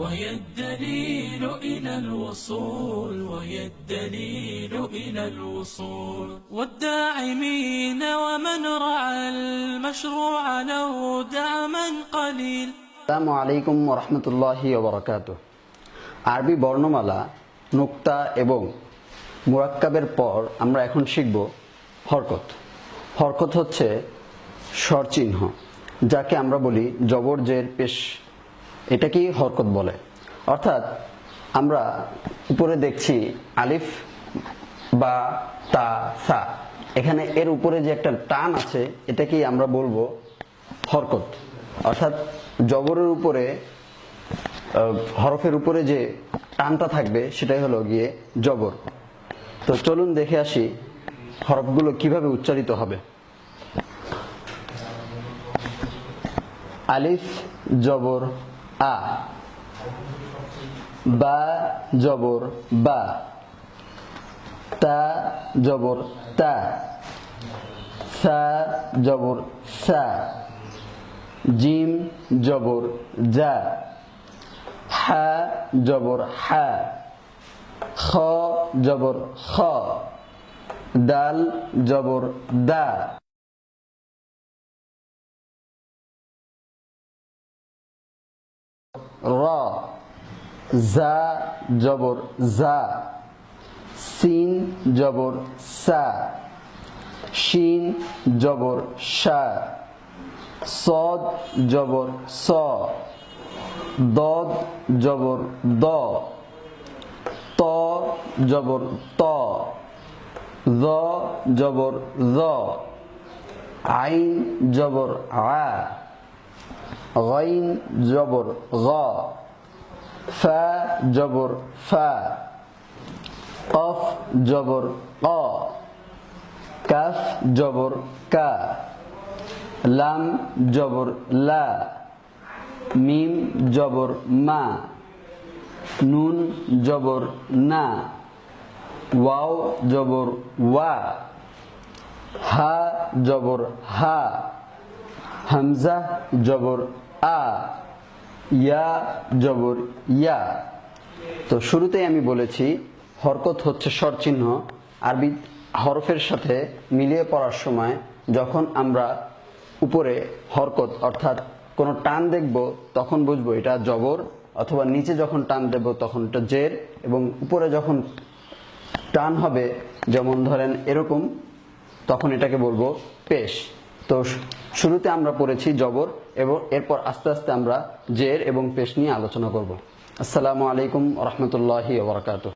وهي الدليل إلى الوصول وهي الدليل إلى الوصول والداعمين ومن رعى المشروع له دعما قليل. আসসালামু আলাইকুম ওয়া রাহমাতুল্লাহি ওয়া বারাকাতুহু। আরবি বর্ণমালা, নুক্তা এবং মুরাক্কাবের পর আমরা এখন শিখব হরকত। হরকত হচ্ছে স্বরচিহ্ন, যাকে আমরা বলি জবর জের পেশ, এটাকেই হরকত বলে। অর্থাৎ আমরা উপরে দেখছি আলিফ বা তা সা, এখানে এর উপরে যে একটা টান আছে এটাকেই আমরা বলবো হরকত। অর্থাৎ জবরের উপরে, হরফের উপরে যে টানটা থাকবে সেটাই হলো গিয়ে জবর। তো চলুন দেখে আসি হরফগুলো কিভাবে উচ্চারিত হবে। আলিফ জবর আ, বা জবর বা, তা জবর তা, সা জবর সা, জিম জবর জা, হা জবর হা, খ জবর খ, দাল জবর দা, র, জা জবর জা, সিন জবর সা, শিন জবর শা, সদ জবর স, দদ জবর দ, ত জবর ত, য জবর য, আইন জবর আ, গাইন জবর গ, ফা জবর ফা, কফ জবর ক, কাফ জবর কা, লাম জবর লা, মিম জবর মা, নুন জবর না, ওয়াও জবর ওয়া, হা জবর হা, হামজা জবর আ, ইয়া জবর ইয়া। তো শুরুতেই আমি বলেছি হরকত হচ্ছে স্বরচিহ্ন। আরবি হরফের সাথে মিলিয়ে পড়ার সময় যখন আমরা উপরে হরকত অর্থাৎ কোনো টান দেখব তখন বুঝবো এটা জবর, অথবা নিচে যখন টান দেব তখন এটা জের, এবং উপরে যখন টান হবে যেমন ধরেন এরকম, তখন এটাকে বলবো পেশ। তো শুরুতে আমরা পড়েছি জবর, এবং এরপর আস্তে আস্তে আমরা জের এবং পেশ নিয়ে আলোচনা করব। আসসালামু আলাইকুম ওয়া রাহমাতুল্লাহি ওয়া বারাকাতুহু।